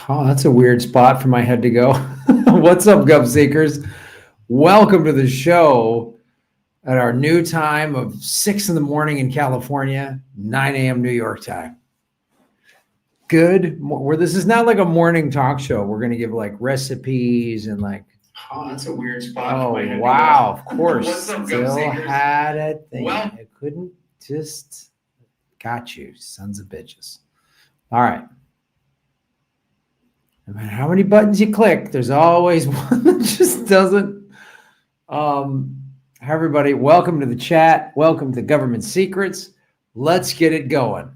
Oh, that's a weird spot for my head to go. What's up, Gov Seekers? Welcome to the show at our new time of 6 in the morning in California, 9 a.m. New York time. Where this is not like a morning talk show. We're going to give like recipes and like. Oh, that's a weird spot for Oh, my head to wow. go. Of course. What's up, Gov Still Seekers? had a thing. Well- I couldn't just. Got you, sons of bitches. All right. No matter how many buttons you click, there's always one that just doesn't. Hi, everybody. Welcome to the chat. Welcome to Government Secrets. Let's get it going.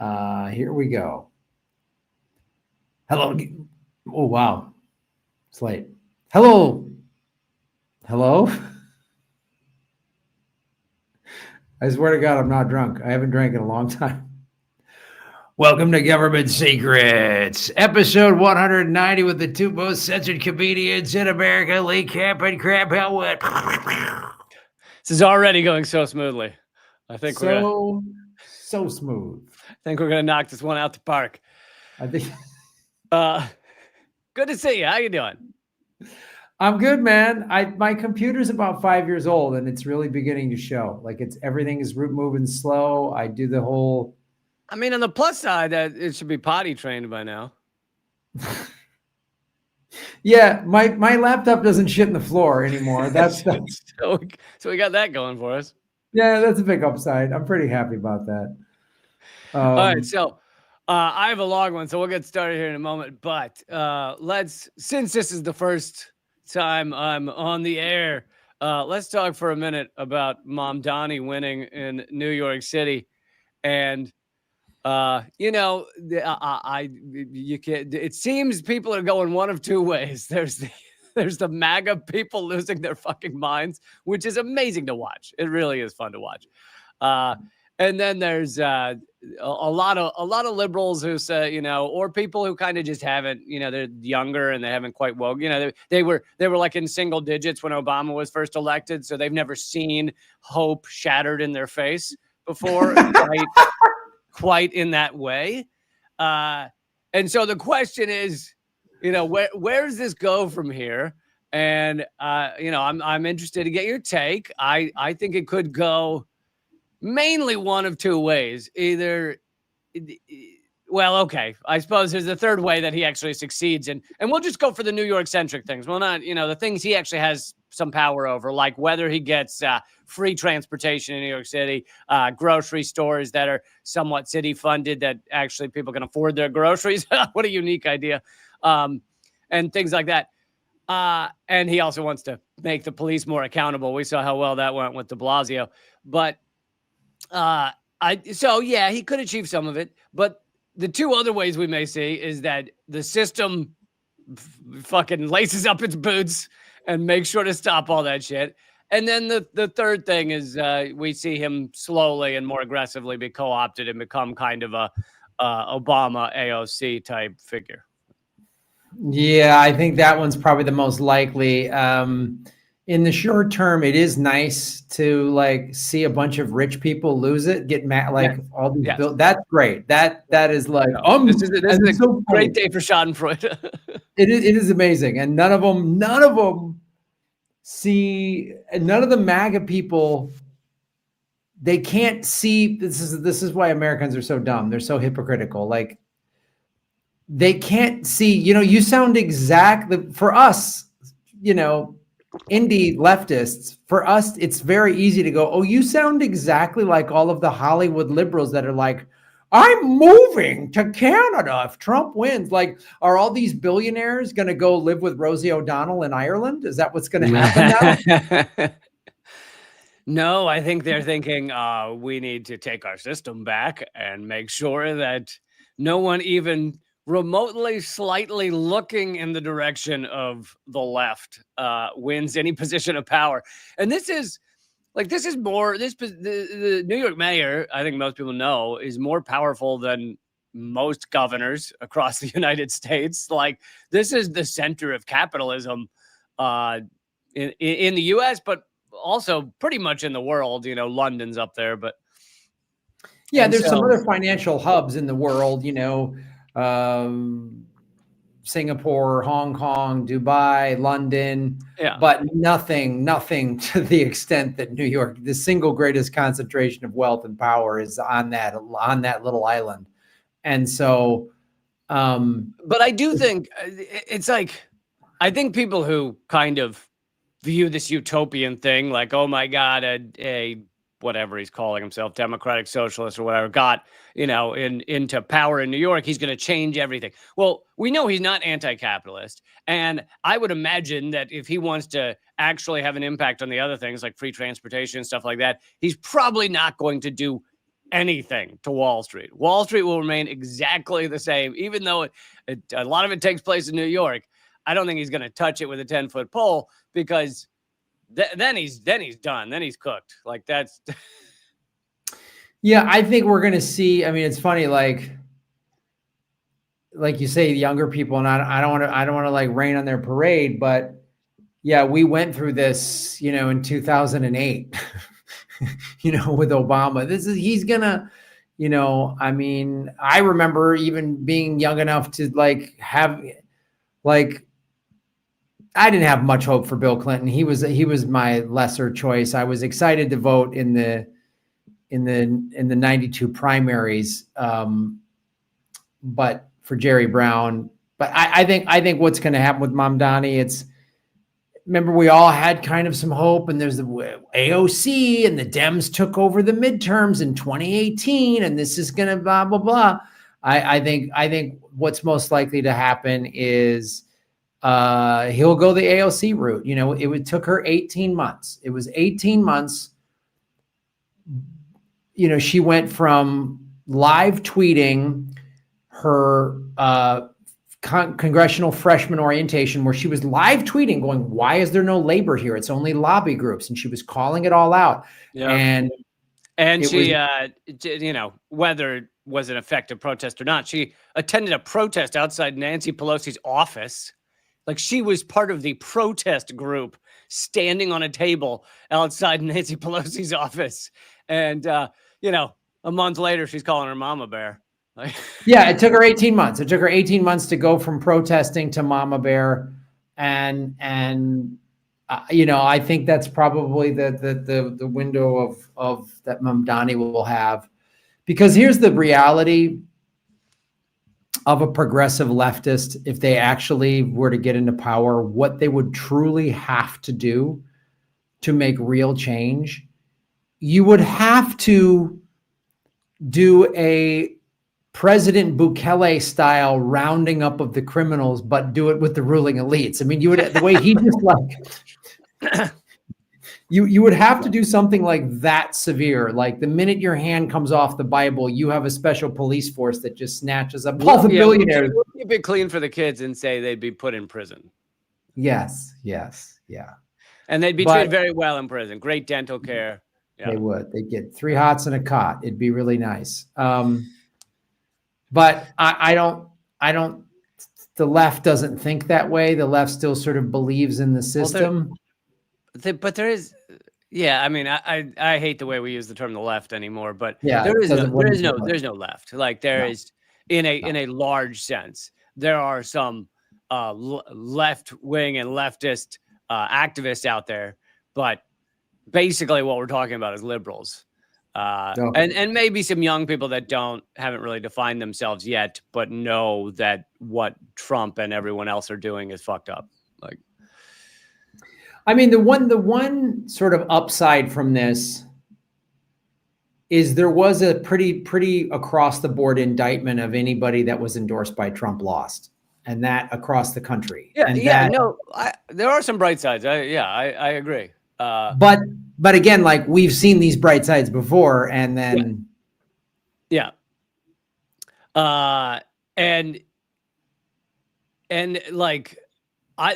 Here we go. Hello. Oh, wow. It's late. Hello. Hello. I swear to God, I'm not drunk. I haven't drank in a long time. Welcome to Government Secrets, episode 190 with the two most censored comedians in America, Lee Camp and Crab Hellwood. This is already going so smoothly. I think so smooth. I think we're gonna knock this one out the park. I think. Good to see you. How you doing? I'm good, man. My computer's about 5 years old, and it's really beginning to show. Like everything is moving slow. I do the whole. I mean, on the plus side, that it should be potty trained by now. Yeah, my laptop doesn't shit in the floor anymore. That's so we got that going for us. Yeah, that's a big upside. I'm pretty happy about that. All right, so I have a long one, so we'll get started here in a moment. But since this is the first time I'm on the air, let's talk for a minute about Mom Donnie winning in New York City, and. You can. It seems people are going one of two ways. There's the MAGA people losing their fucking minds, which is amazing to watch. It really is fun to watch. And then there's a lot of liberals who say, or people who kind of just haven't, they're younger and they haven't quite woke. They were like in single digits when Obama was first elected, so they've never seen hope shattered in their face before. Right? Quite in that way. And so the question is, where does this go from here? And, I'm interested to get your take. I think it could go mainly one of two ways. Either, I suppose there's a third way that he actually succeeds. And we'll just go for the New York centric things. Well, not, the things he actually has some power over, like whether he gets free transportation in New York City, grocery stores that are somewhat city funded that actually people can afford their groceries. What a unique idea. And things like that. And he also wants to make the police more accountable. We saw how well that went with de Blasio. But he could achieve some of it. But the two other ways we may see is that the system fucking laces up its boots and make sure to stop all that shit. And then the third thing is we see him slowly and more aggressively be co-opted and become kind of a Obama AOC type figure. Yeah, I think that one's probably the most likely. In the short term, it is nice to like see a bunch of rich people lose it, get mad, like all these bills. That's great. That is like this is a great day for Schadenfreude. It is amazing, and none of them see, and none of the MAGA people. They can't see. This is why Americans are so dumb. They're so hypocritical. Like they can't see. You sound exactly for us. Indie leftists, for us, it's very easy to go, oh, you sound exactly like all of the Hollywood liberals that are like, I'm moving to Canada if Trump wins. Like, are all these billionaires going to go live with Rosie O'Donnell in Ireland? Is that what's going to happen now? No, I think they're thinking we need to take our system back and make sure that no one even remotely slightly looking in the direction of the left wins any position of power. And the New York mayor, I think most people know, is more powerful than most governors across the United States. Like this is the center of capitalism in the US, but also pretty much in the world. London's up there, but yeah, there's some other financial hubs in the world, Singapore, Hong Kong, Dubai, London, Yeah. but nothing to the extent that New York, the single greatest concentration of wealth and power, is on that little island. And so, but I do think it's like, I think people who kind of view this utopian thing, like, oh my God, a whatever he's calling himself, democratic socialist or whatever, got, into power in New York, he's going to change everything. Well, we know he's not anti-capitalist. And I would imagine that if he wants to actually have an impact on the other things like free transportation and stuff like that, he's probably not going to do anything to Wall Street. Wall Street will remain exactly the same, even though a lot of it takes place in New York. I don't think he's going to touch it with a 10-foot pole, because then he's done. Then he's cooked. Like, that's. Yeah, I think we're going to see. I mean, it's funny, like you say, younger people, and I don't want to like rain on their parade, but yeah, we went through this, in 2008, with Obama. He's gonna, I mean, I remember even being young enough to I didn't have much hope for Bill Clinton. He was my lesser choice. I was excited to vote in the 92 primaries, but for Jerry Brown. But I think what's going to happen with Mamdani, remember, we all had kind of some hope, and there's the AOC, and the Dems took over the midterms in 2018, and this is going to blah blah blah. I think what's most likely to happen is he'll go the AOC route. It took her 18 months. It was 18 months. She went from live tweeting her congressional freshman orientation, where she was live tweeting going, why is there no labor here? It's only lobby groups. And she was calling it all out. Yeah. And she, whether it was an effective protest or not, she attended a protest outside Nancy Pelosi's office. Like, she was part of the protest group standing on a table outside Nancy Pelosi's office. And, a month later, she's calling her mama bear. Yeah, it took her 18 months. It took her 18 months to go from protesting to mama bear. And I think that's probably the window of that Mamdani will have. Because here's the reality of a progressive leftist, if they actually were to get into power, what they would truly have to do to make real change. You would have to do a President Bukele style rounding up of the criminals, but do it with the ruling elites. I mean, you would, the way he just like, you would have to do something like that severe. Like, the minute your hand comes off the Bible, you have a special police force that just snatches up all the billionaires. We'll keep it clean for the kids and say they'd be put in prison. Yes. Yeah. And they'd be treated very well in prison. Great dental care. Yeah. They would. They'd get 3 hots and a cot. It'd be really nice. But I don't, the left doesn't think that way. The left still sort of believes in the system. But there is, I mean, I hate the way we use the term the left anymore, but yeah, there's no left. Like, there is, in a large sense, there are some left wing and leftist activists out there, but basically what we're talking about is liberals. And maybe some young people that haven't really defined themselves yet, but know that what Trump and everyone else are doing is fucked up. Like, I mean, the one sort of upside from this is there was a pretty across the board indictment of anybody that was endorsed by Trump lost, and that across the country. There are some bright sides. I agree. But again, like, we've seen these bright sides before, and then and like,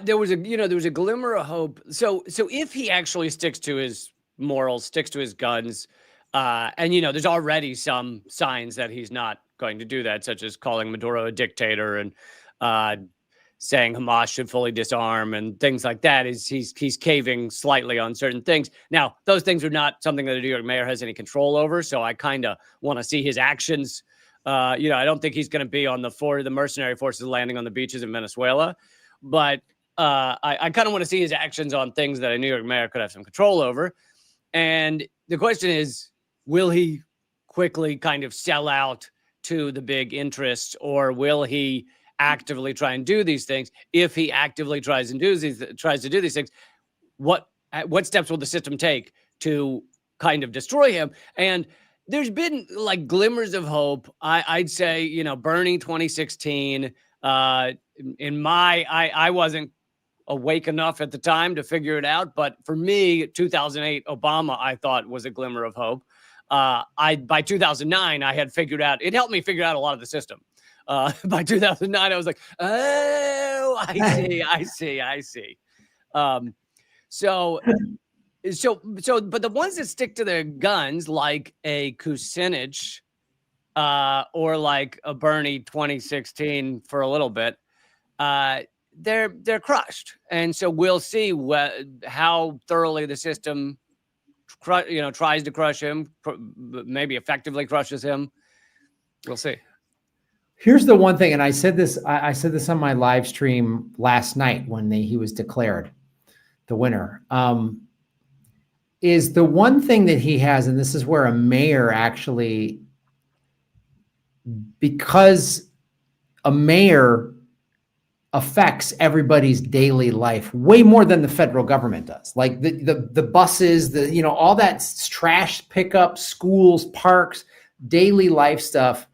there was a glimmer of hope. So if he actually sticks to his morals, sticks to his guns, and there's already some signs that he's not going to do that, such as calling Maduro a dictator and saying Hamas should fully disarm and things like that. He's caving slightly on certain things. Now, those things are not something that the New York mayor has any control over, so I kind of want to see his actions I don't think he's going to be on the mercenary forces landing on the beaches in Venezuela, but I kind of want to see his actions on things that a New York mayor could have some control over. And the question is, will he quickly kind of sell out to the big interests, or will he actively try and do these things? If he actively tries to do these things, what steps will the system take to kind of destroy him? And there's been like glimmers of hope. I'd say, Bernie 2016, I wasn't awake enough at the time to figure it out. But for me, 2008 Obama, I thought was a glimmer of hope. By 2009, I had figured out, it helped me figure out a lot of the system. By 2009, I was like, oh, I see. But the ones that stick to their guns, like a Kucinich, or like a Bernie 2016 for a little bit, they're crushed. And so we'll see how thoroughly the system tries to crush him, maybe effectively crushes him. We'll see. Here's the one thing, and I said this on my live stream last night when he was declared the winner. Is the one thing that he has, and this is where a mayor actually, because a mayor affects everybody's daily life way more than the federal government does. Like the buses, all that trash pickup, schools, parks, daily life stuff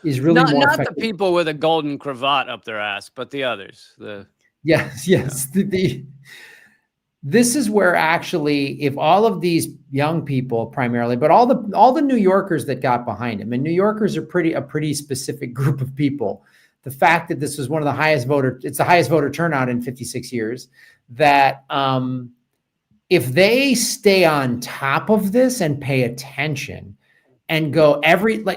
is really more not effective. The people with a golden cravat up their ass, but the others. Yes. This is where actually, if all of these young people primarily, but all the New Yorkers that got behind him, and New Yorkers are a pretty specific group of people. The fact that this was it's the highest voter turnout in 56 years, that if they stay on top of this and pay attention and go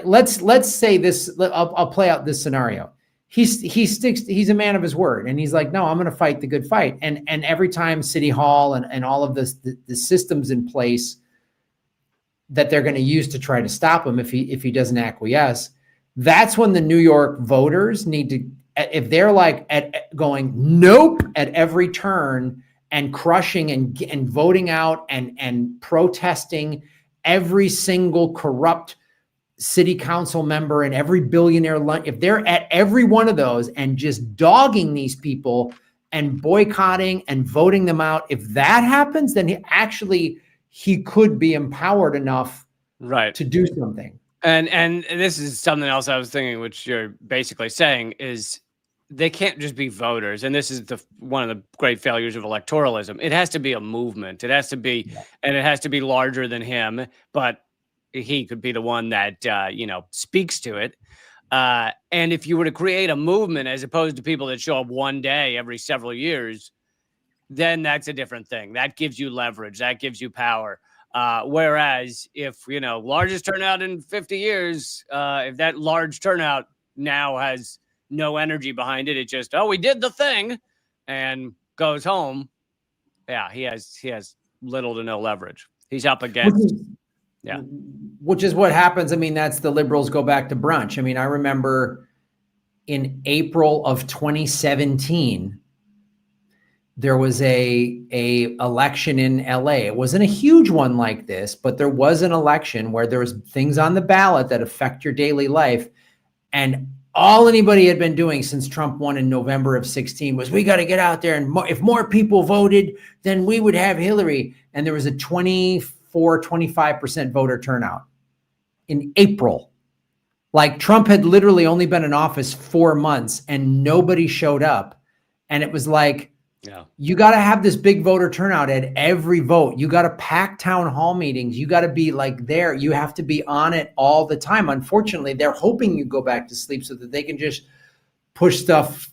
let's say this, I'll play out this scenario. He's a man of his word, and he's like, no, I'm going to fight the good fight. And every time City Hall and all of this, the systems in place that they're going to use to try to stop him if he doesn't acquiesce, that's when the New York voters need to, if they're like going nope at every turn and crushing and voting out and protesting every single corrupt city council member and every billionaire, if they're at every one of those and just dogging these people and boycotting and voting them out, if that happens, then he could be empowered enough to do something. And this is something else I was thinking, which you're basically saying, is they can't just be voters. And this is one of the great failures of electoralism. It has to be a movement. It has to be, and it has to be larger than him, but he could be the one that, speaks to it. And if you were to create a movement as opposed to people that show up one day every several years, then that's a different thing. That gives you leverage. That gives you power. Whereas if, largest turnout in 50 years, if that large turnout now has no energy behind it, it just, we did the thing and goes home. Yeah, he has little to no leverage. He's up against. Which is what happens. I mean, that's the liberals go back to brunch. I mean, I remember in April of 2017, there was a election in LA. It wasn't a huge one like this, but there was an election where there was things on the ballot that affect your daily life. And all anybody had been doing since Trump won in November of 16 was, we got to get out there. And if more people voted, then we would have Hillary. And there was a 25% voter turnout in April. Like, Trump had literally only been in office 4 months and nobody showed up. And it was like, you got to have this big voter turnout at every vote. You got to pack town hall meetings. You got to be like there. You have to be on it all the time. Unfortunately, they're hoping you go back to sleep so that they can just push stuff,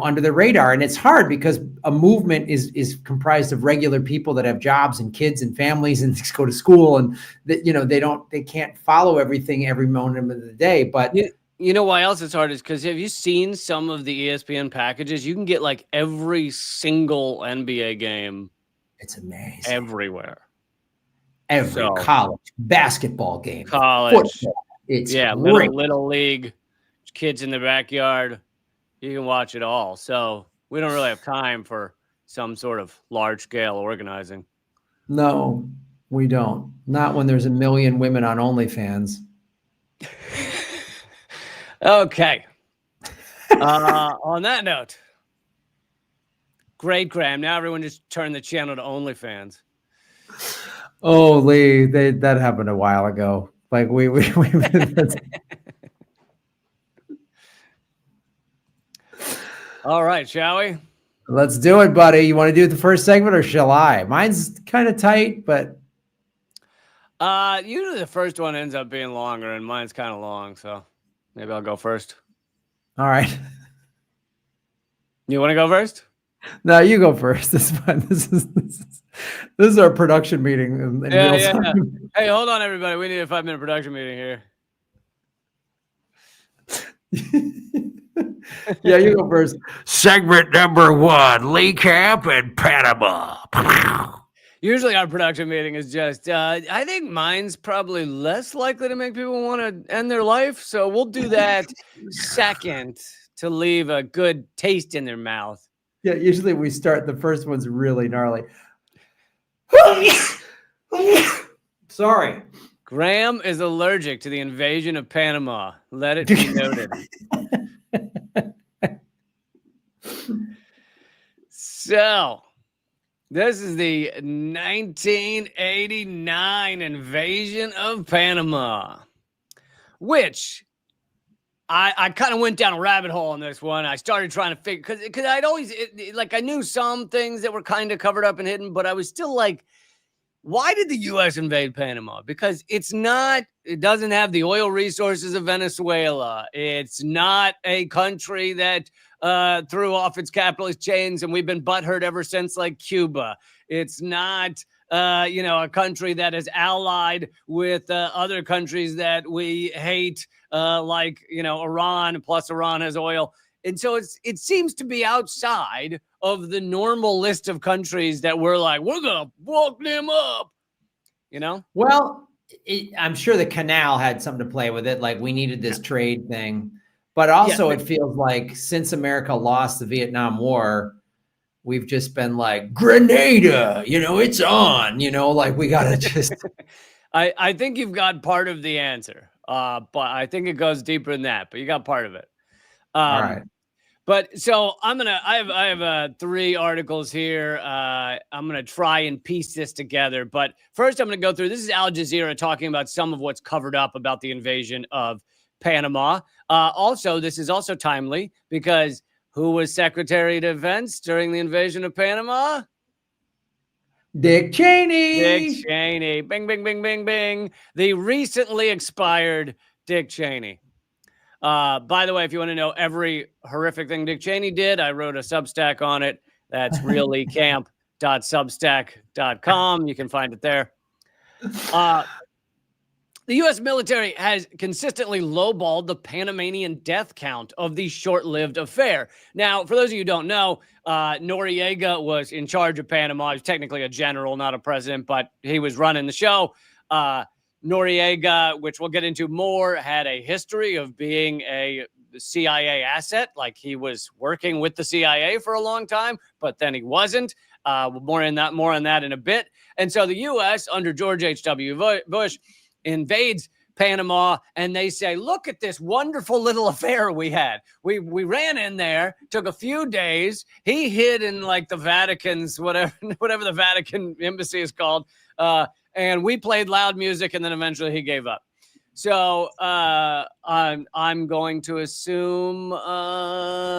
under the radar. And it's hard because a movement is comprised of regular people that have jobs and kids and families and go to school, and that, they can't follow everything every moment of the day. But you know why else it's hard is because have you seen some of the ESPN packages? You can get like every single NBA game. It's amazing. Everywhere. College basketball game. College. Football. It's Yeah, great. little league, kids in the backyard. You can watch it all. So we don't really have time for some sort of large scale organizing. No, we don't. Not when there's a million women on OnlyFans. Okay. On that note, great, Graham. Now everyone just turn the channel to OnlyFans. Oh, Lee, that happened a while ago. Like we All right, shall we? Let's do it, buddy. You want to do the first segment or shall I? Mine's kind of tight, but Usually the first one ends up being longer, and mine's kind of long, so maybe I'll go first. all right. You want to go first? No, you go first. This is fine. This is our production meeting in real time. Hey, hold on, everybody. We need a 5-minute production meeting here. Yeah, you go first. Segment number 1, Lee Camp and Panama. Usually our production meeting is just, I think mine's probably less likely to make people want to end their life. So we'll do that second to leave a good taste in their mouth. Yeah, usually we start, the first one's really gnarly. Sorry. Graham is allergic to the invasion of Panama. Let it be noted. So, this is the 1989 invasion of Panama, which I kind of went down a rabbit hole on this one. I started trying to figure, because I'd always, like, I knew some things that were kind of covered up and hidden, but I was still like, why did the U.S. invade Panama? Because it doesn't have the oil resources of Venezuela. It's not a country that threw off its capitalist chains, and we've been butthurt ever since, like Cuba. It's not, a country that is allied with other countries that we hate, like, Iran, plus Iran has oil. And so it seems to be outside of the normal list of countries that we're like, we're going to walk them up, Well, I'm sure the canal had something to play with it. Like we needed this trade thing. But also it feels like since America lost the Vietnam War, we've just been like, Grenada, it's on, like we got to just. I think you've got part of the answer, but I think it goes deeper than that, but you got part of it. All right. But so I have 3 articles here. I'm going to try and piece this together. But first I'm going to go through, this is Al Jazeera talking about some of what's covered up about the invasion of Panama. Also, this is also timely because who was Secretary of Defense during the invasion of Panama? Dick Cheney. Dick Cheney. Bing, bing, bing, bing, bing. The recently expired Dick Cheney. By the way, if you want to know every horrific thing Dick Cheney did, I wrote a Substack on it. That's reallycamp.substack.com. You can find it there. The U.S. military has consistently lowballed the Panamanian death count of the short-lived affair. Now, for those of you who don't know, Noriega was in charge of Panama. He was technically a general, not a president, but he was running the show. Noriega, which we'll get into more, had a history of being a CIA asset. Like he was working with the CIA for a long time, but then he wasn't. More on that in a bit. And so the U.S. under George H.W. Bush invades Panama, and they say, look at this wonderful little affair we had. We ran in there, took a few days. He hid in like the Vatican's, whatever the Vatican embassy is called. And we played loud music, and then eventually he gave up. So I'm going to assume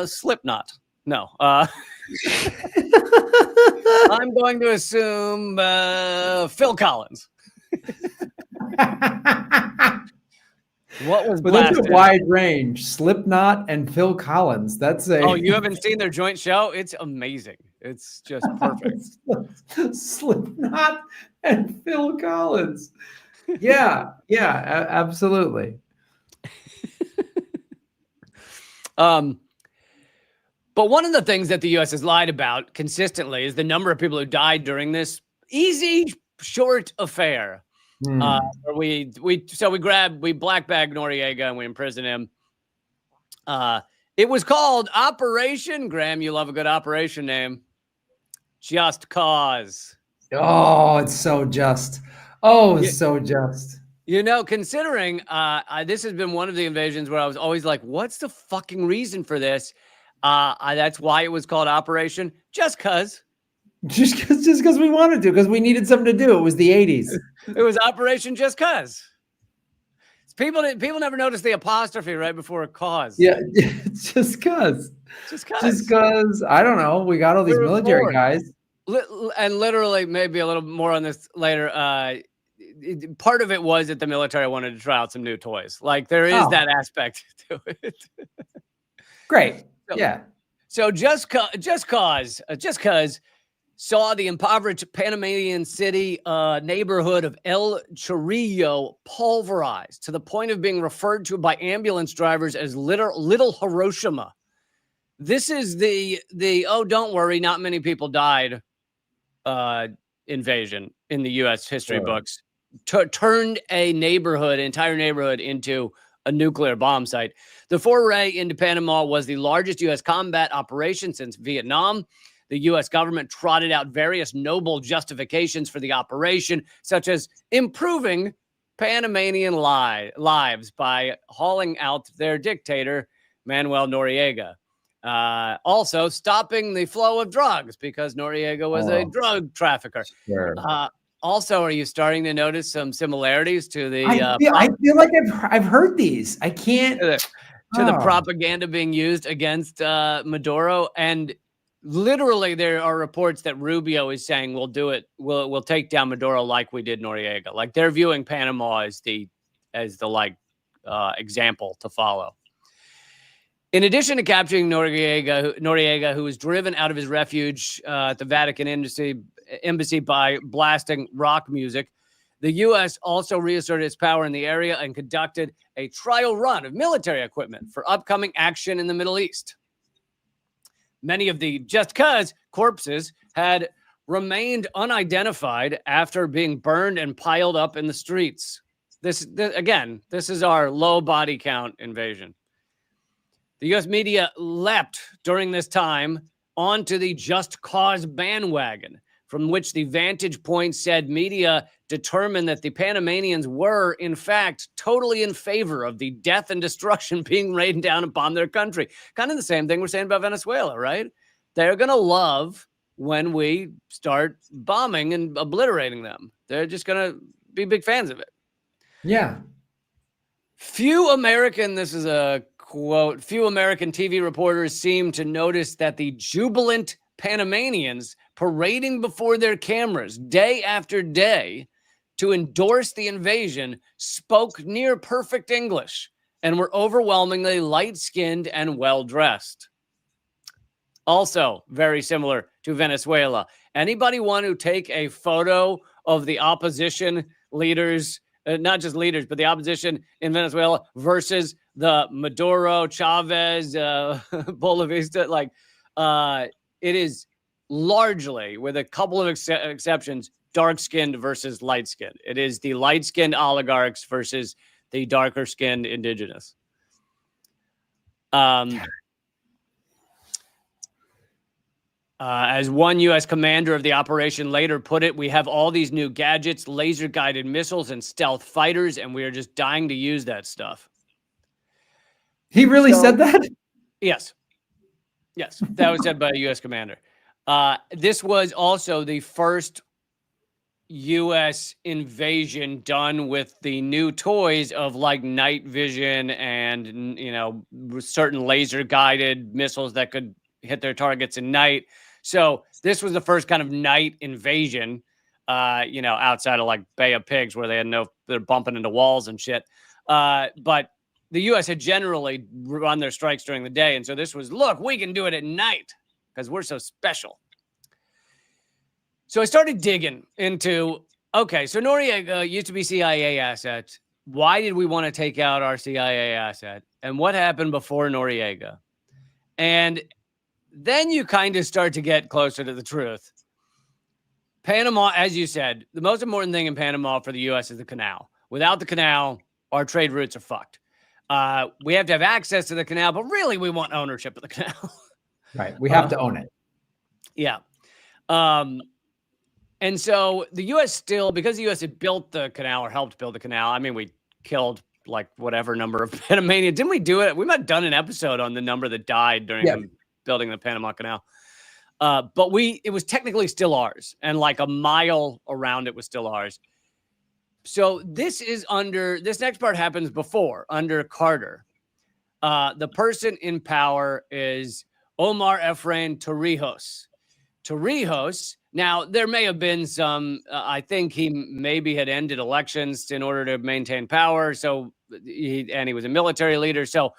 Slipknot. No. I'm going to assume Phil Collins. What was blasted? That's a wide range. Slipknot and Phil Collins. Oh, you haven't seen their joint show? It's amazing. It's just perfect. Slipknot and Phil Collins. Yeah, absolutely. But one of the things that the U.S. has lied about consistently is the number of people who died during this easy, short affair. Where we black bag Noriega and we imprison him. It was called Operation Graham. You love a good operation name. Just Cause. Oh, it's so just. Oh, it's so just. You know, considering this has been one of the invasions where I was always like, what's the fucking reason for this? That's why it was called Operation Just Cause. Just because we wanted to, because we needed something to do. It was the 80s. It was Operation Just Cause. People never noticed the apostrophe right before a cause. Yeah, just cause. Just cause. I don't know. We got all these military guys. And literally, maybe a little more on this later. Part of it was that the military wanted to try out some new toys. Like there is that aspect to it. Great. Yeah. So just cause saw the impoverished Panamanian city neighborhood of El Chorrillo pulverized to the point of being referred to by ambulance drivers as little Hiroshima. This is the oh, don't worry, not many people died invasion in the U.S. history books. Turned an entire neighborhood into a nuclear bomb site. The foray into Panama was the largest U.S. combat operation since Vietnam. The U.S. government trotted out various noble justifications for the operation, such as improving Panamanian lives by hauling out their dictator, Manuel Noriega. Also, stopping the flow of drugs because Noriega was a drug trafficker. Sure. Also, are you starting to notice some similarities to the? I feel like I've heard these. I can't to the propaganda being used against Maduro, and literally there are reports that Rubio is saying we'll do it. We'll take down Maduro like we did Noriega. Like they're viewing Panama as the example to follow. In addition to capturing Noriega, who was driven out of his refuge at the Vatican embassy by blasting rock music, the U.S. also reasserted its power in the area and conducted a trial run of military equipment for upcoming action in the Middle East. Many of the Just Cause corpses had remained unidentified after being burned and piled up in the streets. This is our low body count invasion. The U.S. media leapt during this time onto the Just Cause bandwagon, from which the Vantage Point said media determined that the Panamanians were, in fact, totally in favor of the death and destruction being rained down upon their country. Kind of the same thing we're saying about Venezuela, right? They're going to love when we start bombing and obliterating them. They're just going to be big fans of it. Yeah. Few American TV reporters seem to notice that the jubilant Panamanians parading before their cameras day after day to endorse the invasion spoke near perfect English and were overwhelmingly light-skinned and well-dressed. Also very similar to Venezuela. Anybody want to take a photo of the opposition leaders, not just leaders, but the opposition in Venezuela versus the Maduro, Chavez, Bolavista? It is largely, with a couple of exceptions, dark-skinned versus light-skinned. It is the light-skinned oligarchs versus the darker-skinned indigenous. As one U.S. commander of the operation later put it, we have all these new gadgets, laser-guided missiles, and stealth fighters, and we are just dying to use that stuff. He really said that? Yes. Yes, that was said by a U.S. commander. This was also the first U.S. invasion done with the new toys of like night vision and, certain laser-guided missiles that could hit their targets at night. So this was the first kind of night invasion, outside of like Bay of Pigs where they're bumping into walls and shit. But the U.S. had generally run their strikes during the day. And so this was, look, we can do it at night because we're so special. So I started digging into, okay, so Noriega used to be CIA asset. Why did we want to take out our CIA asset? And what happened before Noriega? And then you kind of start to get closer to the truth. Panama, as you said, the most important thing in Panama for the U.S. is the canal. Without the canal, our trade routes are fucked. We have to have access to the canal, but really we want ownership of the canal. Right. We have to own it. Yeah. And so the U.S. still, because the U.S. had built the canal or helped build the canal, I mean, we killed like whatever number of Panamanians. Didn't we do it? We might have done an episode on the number that died during them building the Panama Canal. But it was technically still ours. And like a mile around it was still ours. So this next part happens under Carter. The person in power is Omar Efrain Torrijos. Torrijos, now there may have been some, I think he maybe had ended elections in order to maintain power. So he was a military leader. So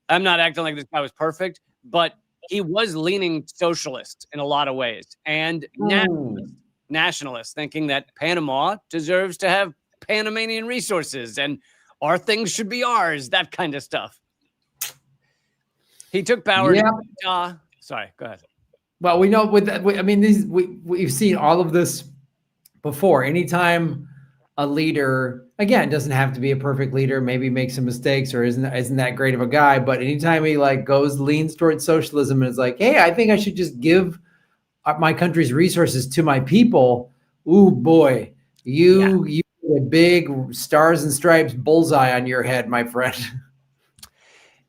I'm not acting like this guy was perfect, but he was leaning socialist in a lot of ways and nationalist, thinking that Panama deserves to have Panamanian resources and our things should be ours, that kind of stuff. He took power. Yeah. Sorry, go ahead. Well, we know we've seen all of this before. Anytime a leader, again, doesn't have to be a perfect leader, maybe makes some mistakes or isn't that great of a guy, but anytime he like leans towards socialism and is like, hey, I think I should just give my country's resources to my people. Ooh, boy, you a big stars and stripes bullseye on your head, my friend.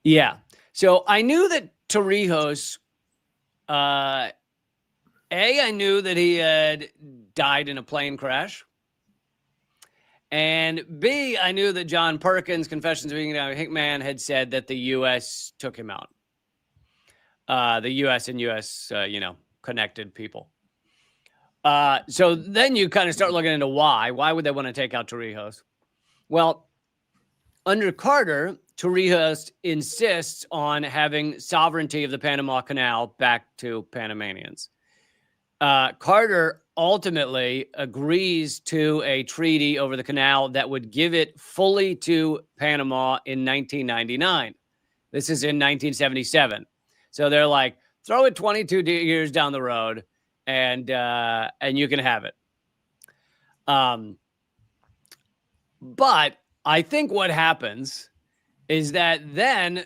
Yeah. So I knew that Torrijos, I knew that he had died in a plane crash. And B, I knew that John Perkins, Confessions of a Hitman, had said that the U.S. took him out. The U.S. and U.S., connected people. So then you kind of start looking into why. Why would they want to take out Torrijos? Well, under Carter, Torrijos insists on having sovereignty of the Panama Canal back to Panamanians. Carter ultimately agrees to a treaty over the canal that would give it fully to Panama in 1999. This is in 1977. So they're like, throw it 22 years down the road and you can have it. But I think what happens is that then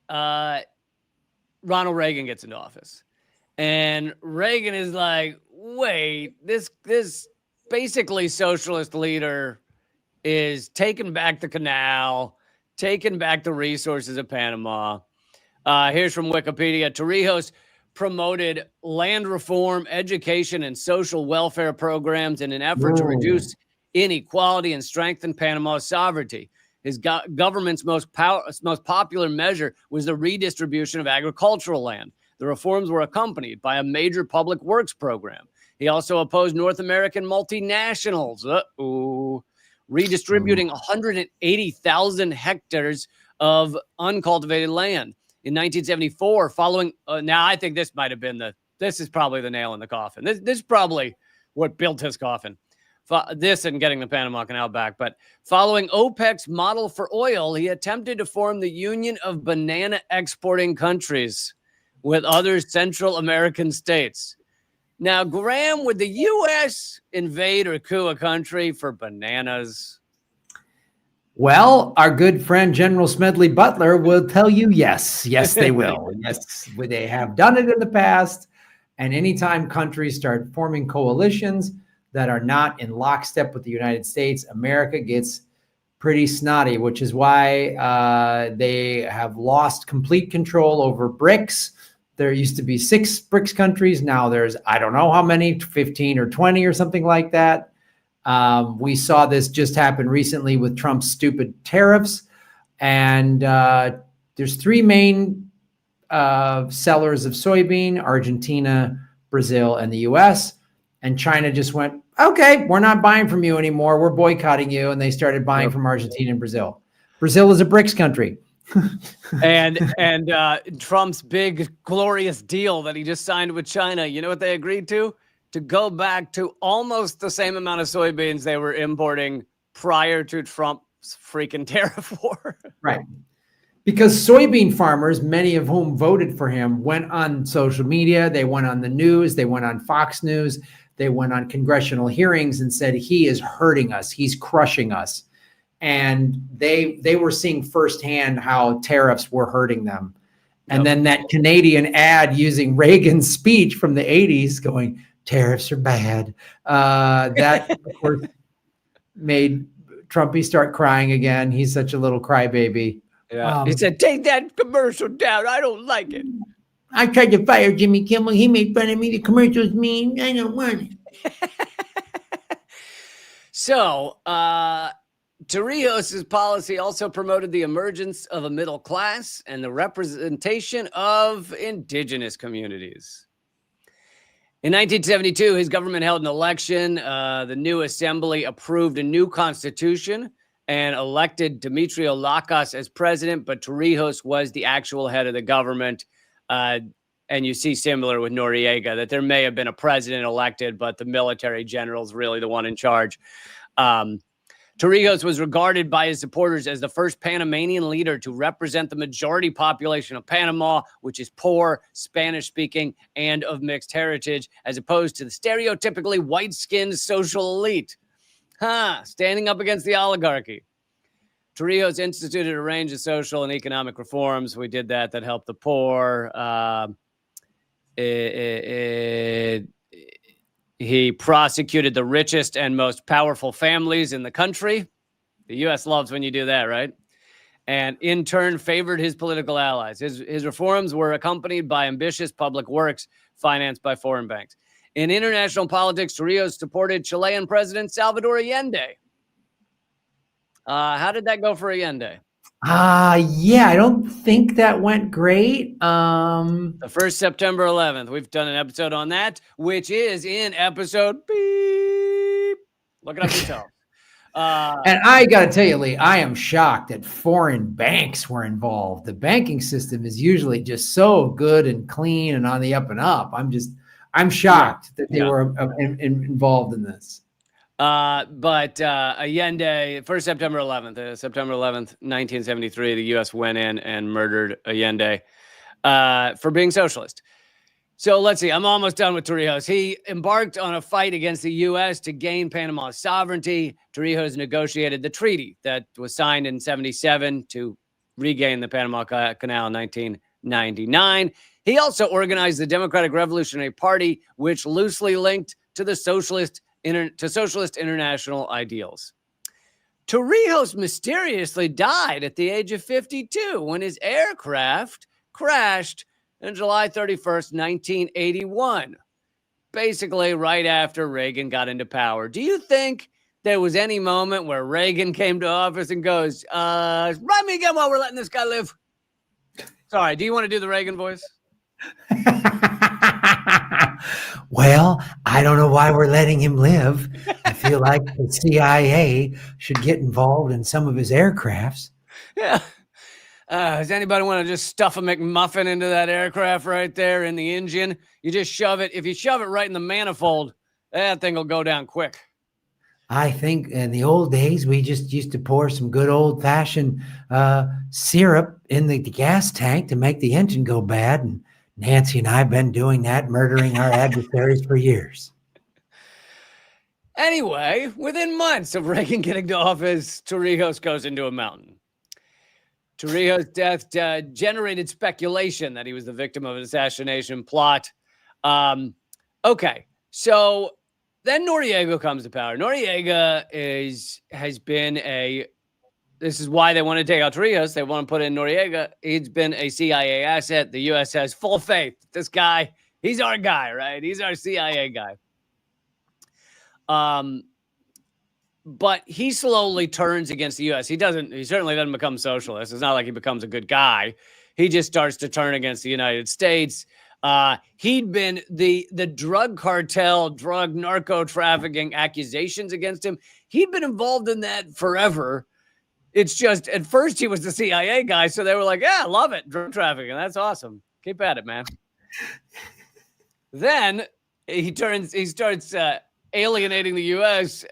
Ronald Reagan gets into office. And Reagan is like, wait, this basically socialist leader is taking back the canal, taking back the resources of Panama. Here's from Wikipedia. Torrijos promoted land reform, education, and social welfare programs in an effort to reduce inequality and strengthen Panama's sovereignty. His government's most popular measure was the redistribution of agricultural land. The reforms were accompanied by a major public works program. He also opposed North American multinationals, redistributing 180,000 hectares of uncultivated land. In 1974, following, now I think this might have been this is probably the nail in the coffin. This is probably what built his coffin. This and getting the Panama Canal back. But following OPEC's model for oil, he attempted to form the Union of Banana Exporting Countries with other Central American states. Now, Graham, would the U.S. invade or coup a country for bananas? Well, our good friend General Smedley Butler will tell you yes. Yes, they will. Yes, they have done it in the past. And anytime countries start forming coalitions that are not in lockstep with the United States, America gets pretty snotty, which is why they have lost complete control over BRICS. There used to be 6 BRICS countries. Now there's, I don't know how many, 15 or 20 or something like that. We saw this just happen recently with Trump's stupid tariffs. And there's 3 main sellers of soybean: Argentina, Brazil, and the US. And China just went, okay, we're not buying from you anymore. We're boycotting you. And they started buying from Argentina and Brazil. Brazil is a BRICS country. and Trump's big glorious deal that he just signed with China, you know what they agreed to? To go back to almost the same amount of soybeans they were importing prior to Trump's freaking tariff war. Right. Because soybean farmers, many of whom voted for him, went on social media, they went on the news, they went on Fox News, They went on congressional hearings and said, he is hurting us. He's crushing us. And they were seeing firsthand how tariffs were hurting them. And then that Canadian ad using Reagan's speech from the 80s going, tariffs are bad. That, of course, made Trumpy start crying again. He's such a little crybaby. Yeah. He said, take that commercial down. I don't like it. I tried to fire Jimmy Kimmel. He made fun of me. The commercial's mean. I don't want it. So, Torrijos' policy also promoted the emergence of a middle class and the representation of indigenous communities. In 1972, his government held an election. The new assembly approved a new constitution and elected Demetrio Lakas as president, but Torrijos was the actual head of the government. And you see similar with Noriega, that there may have been a president elected, but the military general's really the one in charge. Torrijos was regarded by his supporters as the first Panamanian leader to represent the majority population of Panama, which is poor, Spanish-speaking, and of mixed heritage, as opposed to the stereotypically white-skinned social elite. Standing up against the oligarchy. Torrijos instituted a range of social and economic reforms. We did that helped the poor. He prosecuted the richest and most powerful families in the country. The U.S. loves when you do that, right? And in turn favored his political allies. His reforms were accompanied by ambitious public works financed by foreign banks. In international politics, Torrijos supported Chilean President Salvador Allende. How did that go for Allende? Yeah, I don't think that went great. The first September 11th. We've done an episode on that, which is in episode beep. Look it up yourself. And I got to tell you, Lee, I am shocked that foreign banks were involved. The banking system is usually just so good and clean and on the up and up. I'm shocked that they were involved in this. But Allende, first September 11th, September 11th, 1973, the U.S. went in and murdered Allende for being socialist. So let's see. I'm almost done with Torrijos. He embarked on a fight against the U.S. to gain Panama's sovereignty. Torrijos negotiated the treaty that was signed in 1977 to regain the Panama Canal in 1999. He also organized the Democratic Revolutionary Party, which loosely linked to the socialist international ideals. Torrijos mysteriously died at the age of 52 when his aircraft crashed on July 31st, 1981, basically right after Reagan got into power. Do you think there was any moment where Reagan came to office and goes, remind me again while we're letting this guy live? Sorry, do you want to do the Reagan voice? Well, I don't know why we're letting him live. I feel like the CIA should get involved in some of his aircrafts. Yeah. Does anybody want to just stuff a McMuffin into that aircraft right there in the engine? You just shove it. If you shove it right in the manifold, that thing will go down quick. I think in the old days, we just used to pour some good old-fashioned syrup in the gas tank to make the engine go bad. And Nancy and I have been doing that, murdering our adversaries for years. Anyway, within months of Reagan getting to office, Torrijos goes into a mountain. Torrijos' death generated speculation that he was the victim of an assassination plot. Okay, so then Noriega comes to power. Noriega has been this is why they want to take out Torrijos. They want to put in Noriega. He's been a CIA asset. The U.S. has full faith. This guy, he's our guy, right? He's our CIA guy. But he slowly turns against the U.S. He certainly doesn't become socialist. It's not like he becomes a good guy. He just starts to turn against the United States. He'd been the drug cartel, drug narco trafficking accusations against him. He'd been involved in that forever. It's just, at first he was the CIA guy. So they were like, yeah, love it. Drug trafficking. That's awesome. Keep at it, man. Then he starts alienating the U.S.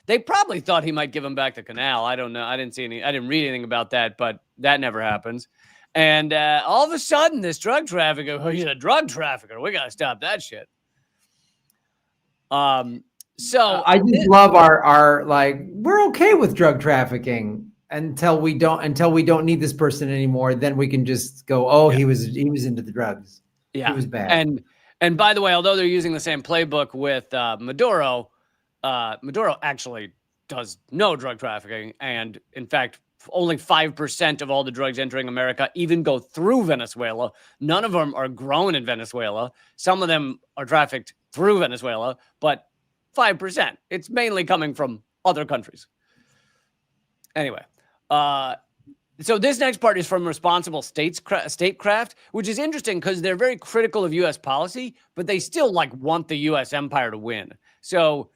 They probably thought he might give him back the canal. I don't know. I didn't read anything about that, but that never happens. And all of a sudden, this drug trafficker, he's a drug trafficker. We got to stop that shit. So I just love our like, we're okay with drug trafficking until we don't need this person anymore. Then we can just go, oh, yeah, he was into the drugs. He yeah. was bad. And by the way, although they're using the same playbook with Maduro, Maduro actually does no drug trafficking, and in fact, only 5% of all the drugs entering America even go through Venezuela. None of them are grown in Venezuela. Some of them are trafficked through Venezuela, but 5%. It's mainly coming from other countries. Anyway, so this next part is from Responsible Statecraft, which is interesting because they're very critical of U.S. policy, but they still like want the U.S. empire to win. So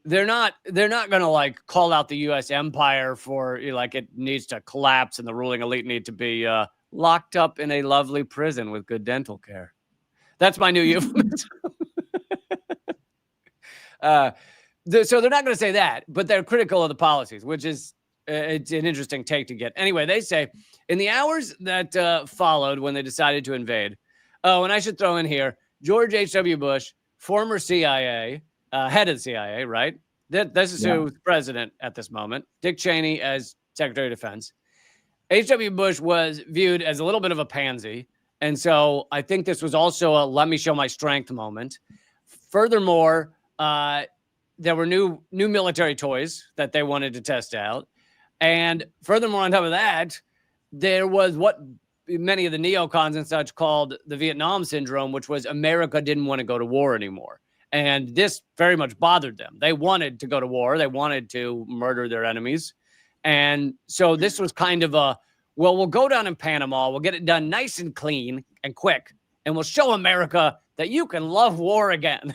they're not going to like call out the U.S. empire for like it needs to collapse and the ruling elite need to be locked up in a lovely prison with good dental care. That's my new euphemism. So they're not going to say that, but they're critical of the policies, which is it's an interesting take to get. Anyway, they say in the hours that followed when they decided to invade. Oh, and I should throw in here George H.W. Bush, former CIA, head of the CIA, right? This is who's president at this moment. Dick Cheney as Secretary of Defense. H.W. Bush was viewed as a little bit of a pansy. And so I think this was also a let me show my strength moment. Furthermore, there were new military toys that they wanted to test out. And furthermore, on top of that, there was what many of the neocons and such called the Vietnam syndrome, which was America didn't want to go to war anymore. And this very much bothered them. They wanted to go to war. They wanted to murder their enemies. And so this was kind of a, well, we'll go down in Panama. We'll get it done nice and clean and quick. And we'll show America that you can love war again.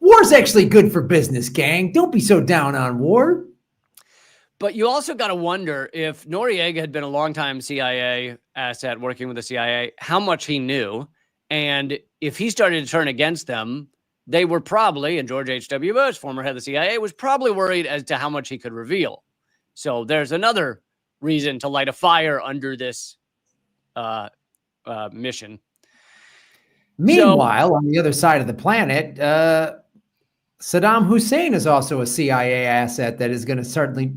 War's actually good for business, gang. Don't be so down on war. But you also got to wonder if Noriega had been a longtime CIA asset working with the CIA, how much he knew. And if he started to turn against them, they were probably, and George H.W. Bush, former head of the CIA, was probably worried as to how much he could reveal. So there's another reason to light a fire under this mission. Meanwhile, on the other side of the planet, Saddam Hussein is also a CIA asset that is certainly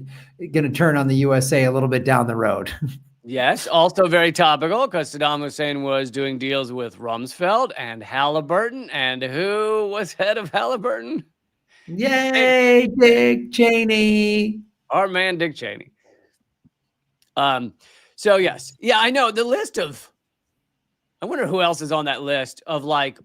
going to turn on the USA a little bit down the road. Yes, also very topical because Saddam Hussein was doing deals with Rumsfeld and Halliburton. And who was head of Halliburton? Yay, Dick Cheney. Our man, Dick Cheney. So, yes. Yeah, I know the list of, I wonder who else is on that list of like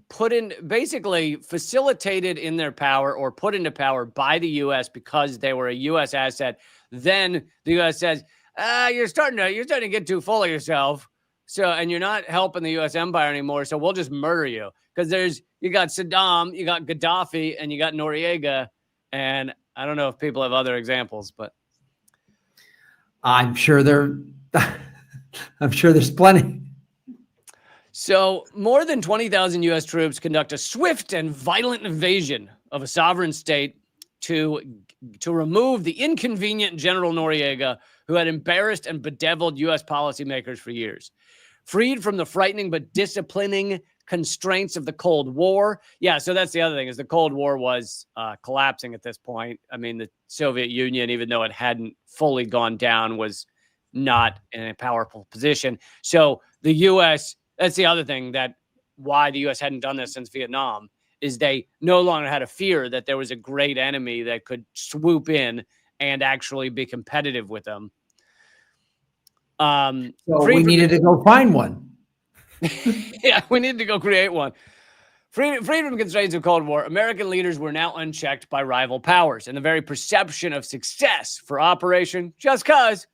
basically facilitated in their power or put into power by the U.S. because they were a U.S. asset. Then the U.S. says, you're starting to get too full of yourself. So, and you're not helping the U.S. empire anymore. So we'll just murder you because you got Saddam, you got Gaddafi, and you got Noriega. And I don't know if people have other examples, but I'm sure there's plenty. So more than 20,000 U.S. troops conduct a swift and violent invasion of a sovereign state to remove the inconvenient General Noriega, who had embarrassed and bedeviled U.S. policymakers for years. Freed from the frightening but disciplining constraints of the Cold War. Yeah, so that's the other thing is the Cold War was collapsing at this point. I mean, the Soviet Union, even though it hadn't fully gone down, was not in a powerful position. So the U.S., that's the other thing that why the U.S. hadn't done this since Vietnam is they no longer had a fear that there was a great enemy that could swoop in and actually be competitive with them. So we needed to go find one. Yeah, we needed to go create one. Freed from constraints of Cold War, American leaders were now unchecked by rival powers, and the very perception of success for Operation Just Cause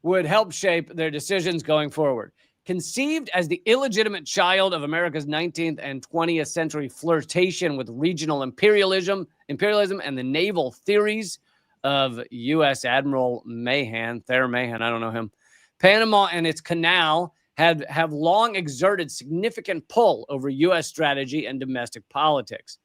would help shape their decisions going forward. Conceived as the illegitimate child of America's 19th and 20th century flirtation with regional imperialism and the naval theories of U.S. Admiral Thayer Mahan, I don't know him, Panama and its canal have long exerted significant pull over U.S. strategy and domestic politics.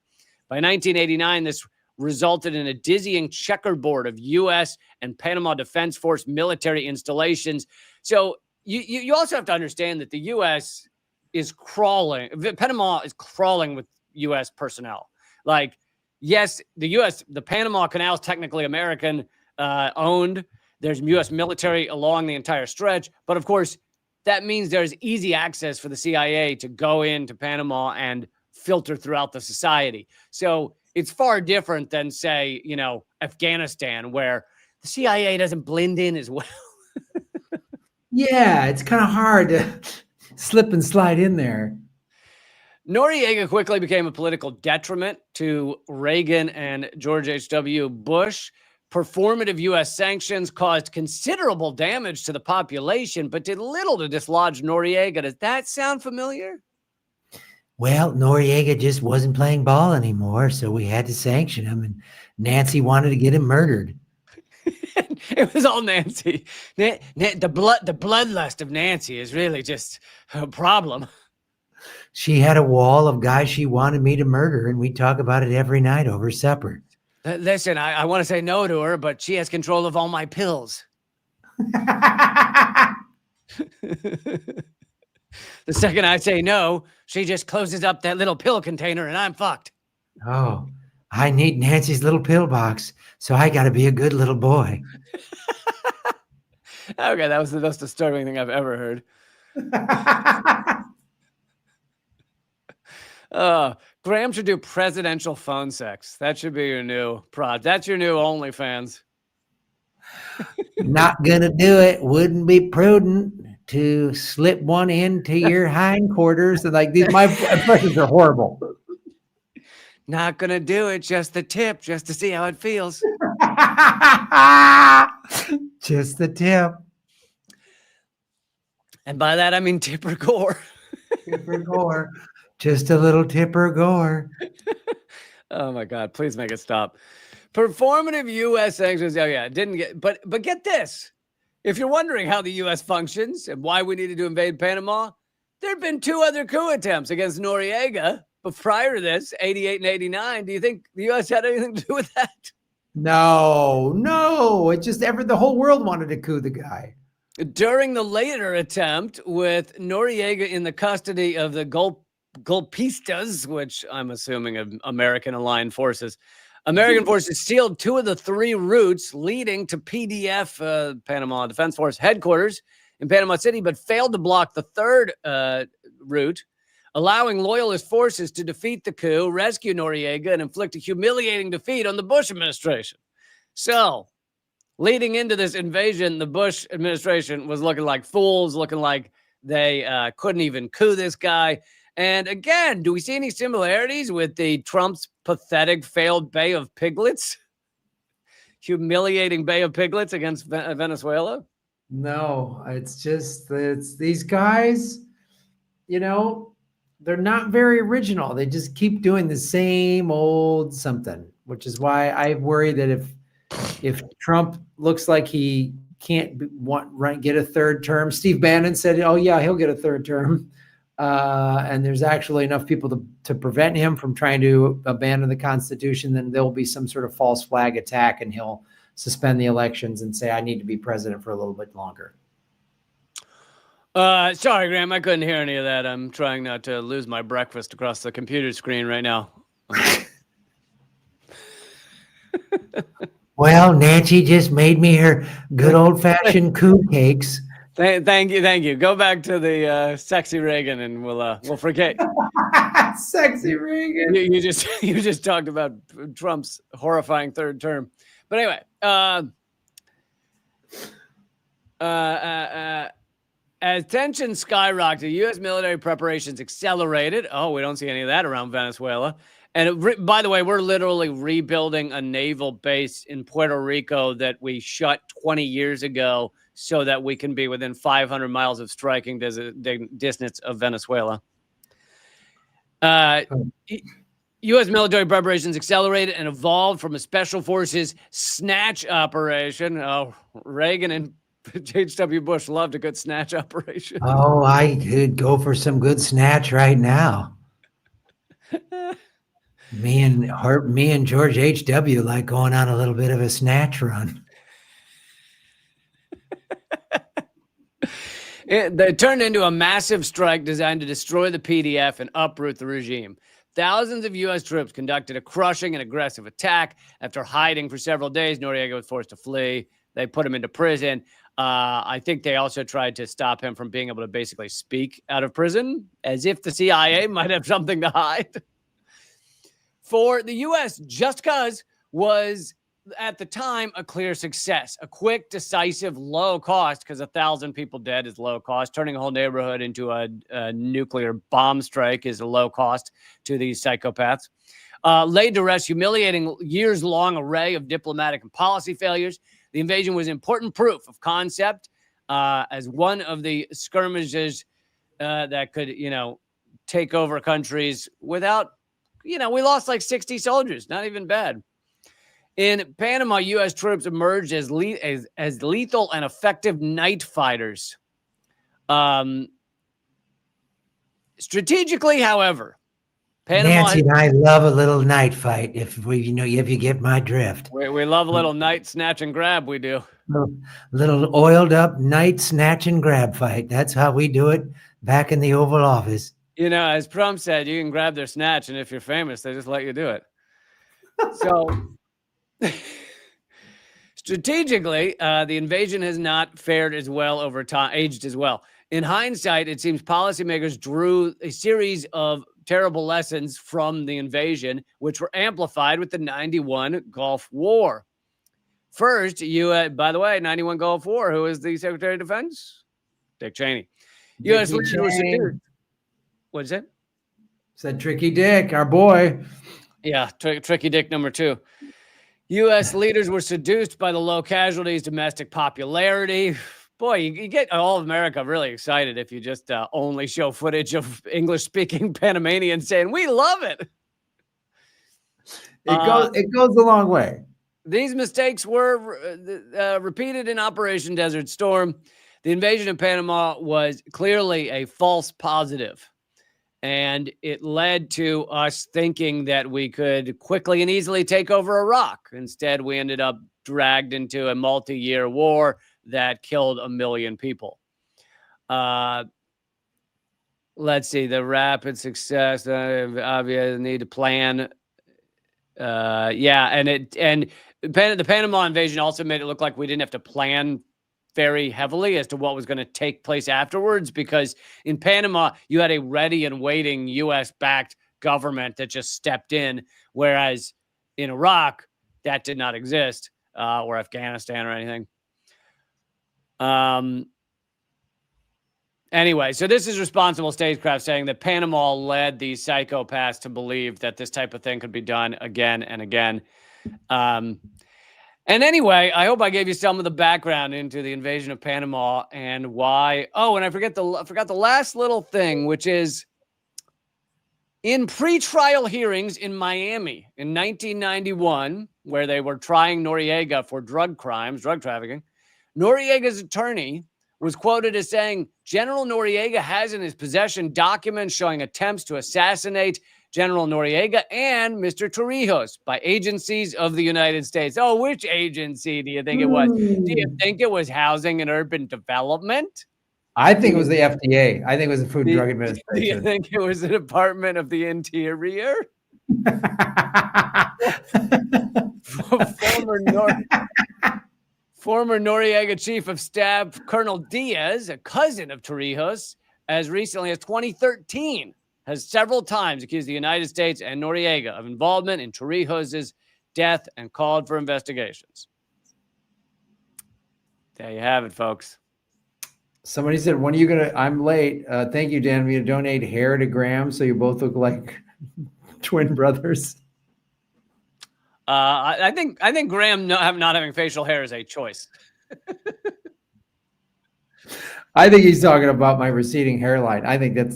By 1989, this resulted in a dizzying checkerboard of U.S. and Panama Defense Force military installations. So you also have to understand that the U.S. is crawling. Panama is crawling with U.S. personnel. Like, yes, the Panama Canal is technically American owned. There's U.S. military along the entire stretch. But of course, that means there's easy access for the CIA to go into Panama and filter throughout the society. So it's far different than, say, Afghanistan, where the CIA doesn't blend in as well. Yeah, it's kind of hard to slip and slide in there. Noriega quickly became a political detriment to Reagan and George H.W. Bush. Performative U.S. sanctions caused considerable damage to the population, but did little to dislodge Noriega. Does that sound familiar? Well, Noriega just wasn't playing ball anymore, so we had to sanction him, and Nancy wanted to get him murdered. It was all Nancy. The bloodlust of Nancy is really just a problem. She had a wall of guys she wanted me to murder, and we talk about it every night over supper. Listen, I want to say no to her, but she has control of all my pills. The second I say no, she just closes up that little pill container and I'm fucked. Oh, I need Nancy's little pill box, so I got to be a good little boy. Okay, that was the most disturbing thing I've ever heard. Graham should do presidential phone sex. That should be your new prod. That's your new OnlyFans. Not gonna do it. Wouldn't be prudent to slip one into your hindquarters. And like these, my impressions are horrible. Not gonna do it. Just the tip, just to see how it feels. Just the tip. And by that I mean Tipper Gore. Tipper Gore. Just a little Tipper Gore. Oh my God! Please make it stop. Performative U.S. sanctions. Oh yeah, didn't get. But get this: if you're wondering how the U.S. functions and why we needed to invade Panama, there have been 2 other coup attempts against Noriega. But prior to this, 88 and 89, do you think the U.S. had anything to do with that? No. It just the whole world wanted to coup the guy. During the later attempt, with Noriega in the custody of the Golpistas, which I'm assuming are American aligned forces, American forces sealed 2 of the 3 routes leading to PDF, Panama Defense Force headquarters in Panama City, but failed to block the 3rd route, allowing loyalist forces to defeat the coup, rescue Noriega, and inflict a humiliating defeat on the Bush administration. So, leading into this invasion, the Bush administration was looking like fools, looking like they couldn't even coup this guy. And again, do we see any similarities with the Trump's pathetic failed Bay of Piglets? Humiliating Bay of Piglets against Venezuela? No, it's these guys, they're not very original. They just keep doing the same old something, which is why I worry that if Trump looks like he can't get a 3rd term, Steve Bannon said, oh yeah, he'll get a 3rd term. And there's actually enough people to prevent him from trying to abandon the Constitution, then there'll be some sort of false flag attack and he'll suspend the elections and say, I need to be president for a little bit longer. Sorry, Graham, I couldn't hear any of that. I'm trying not to lose my breakfast across the computer screen right now. Well, Nancy just made me her good old-fashioned coup cakes. Thank you. Go back to the sexy Reagan, and we'll forget. Sexy Reagan. You just talked about Trump's horrifying 3rd term. But anyway, as tensions skyrocketed, U.S. military preparations accelerated. Oh, we don't see any of that around Venezuela. And by the way, we're literally rebuilding a naval base in Puerto Rico that we shut 20 years ago so that we can be within 500 miles of striking distance of Venezuela. U.S. military preparations accelerated and evolved from a special forces snatch operation. Oh, Reagan and H.W. Bush loved a good snatch operation. Oh, I could go for some good snatch right now. Me and George H.W. like going on a little bit of a snatch run. They turned into a massive strike designed to destroy the PDF and uproot the regime. Thousands of U.S. troops conducted a crushing and aggressive attack. After hiding for several days, Noriega was forced to flee. They put him into prison. I think they also tried to stop him from being able to basically speak out of prison, as if the CIA might have something to hide. For the U.S., Just Cause was at the time a clear success, a quick, decisive, low cost, because 1,000 people dead is low cost. Turning a whole neighborhood into a nuclear bomb strike is a low cost to these psychopaths. Laid to rest humiliating years-long array of diplomatic and policy failures. The invasion was important proof of concept as one of the skirmishes that could, take over countries without, we lost like 60 soldiers, not even bad. In Panama, U.S. troops emerged as lethal and effective night fighters. Strategically, however, Panama. Nancy and I love a little night fight. If you get my drift. We love a little night snatch and grab. We do. Little oiled up night snatch and grab fight. That's how we do it back in the Oval Office. As Trump said, you can grab their snatch, and if you're famous, they just let you do it. So. Strategically, the invasion has not fared as well over time, aged as well. In hindsight, it seems policymakers drew a series of terrible lessons from the invasion, which were amplified with the 91 Gulf War. First, by the way, 91 Gulf War, who is the Secretary of Defense? Dick Cheney. U.S. leaders were seduced. What is it? Said Tricky Dick, our boy. Yeah, Tricky Dick number 2. U.S. leaders were seduced by the low casualties, domestic popularity. Boy, you get all of America really excited if you just only show footage of English-speaking Panamanians saying, "We love it." It goes a long way. These mistakes were repeated in Operation Desert Storm. The invasion of Panama was clearly a false positive. And it led to us thinking that we could quickly and easily take over Iraq. Instead, we ended up dragged into a multi-year war that killed 1 million people. Let's see, the rapid success, obvious need to plan. The Panama invasion also made it look like we didn't have to plan very heavily as to what was going to take place afterwards, because in Panama, you had a ready and waiting U.S.-backed government that just stepped in, whereas in Iraq, that did not exist, or Afghanistan or anything. Anyway, so this is responsible statecraft saying that Panama led these psychopaths to believe that this type of thing could be done again and again. And anyway, I hope I gave you some of the background into the invasion of Panama and why. Oh, and I forgot the last little thing, which is in pretrial hearings in Miami in 1991, where they were trying Noriega for drug trafficking. Noriega's attorney was quoted as saying, General Noriega has in his possession documents showing attempts to assassinate General Noriega and Mr. Torrijos by agencies of the United States. Oh, which agency do you think it was? Do you think it was Housing and Urban Development? I think it was the FDA. I think it was the Food and Drug Administration. Do you think it was the Department of the Interior? Former Noriega Chief of Staff Colonel Diaz, a cousin of Torrijos, as recently as 2013, has several times accused the United States and Noriega of involvement in Torrijos' death and called for investigations. There you have it, folks. Somebody said, when are you going to, I'm late. Thank you, Dan. I'm going to donate hair to Graham so you both look like twin brothers. I think Graham not having facial hair is a choice. I think he's talking about my receding hairline. I think that's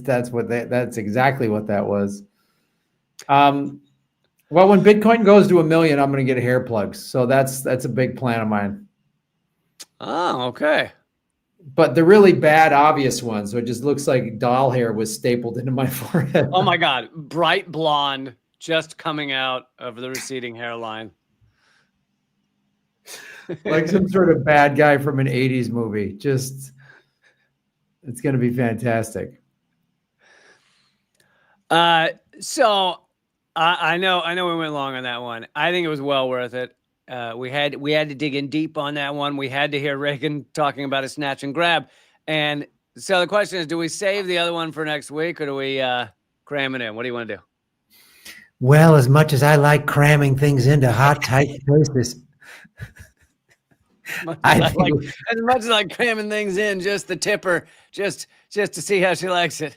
exactly what that was. Well, when Bitcoin goes to 1 million, I'm going to get hair plugs. So that's a big plan of mine. Oh, okay. But the really bad, obvious ones, so it just looks like doll hair was stapled into my forehead. Oh my God, bright blonde just coming out of the receding hairline. Like some sort of bad guy from an 80s movie. Just, it's going to be fantastic. So I know we went long on that one. I think it was well worth it. We had to dig in deep on that one. We had to hear Reagan talking about a snatch and grab. And so the question is, do we save the other one for next week, or do we cram it in? What do you want to do? Well, as much as I like cramming things into hot, tight spaces, As much as I like cramming things in, just the tipper, just to see how she likes it.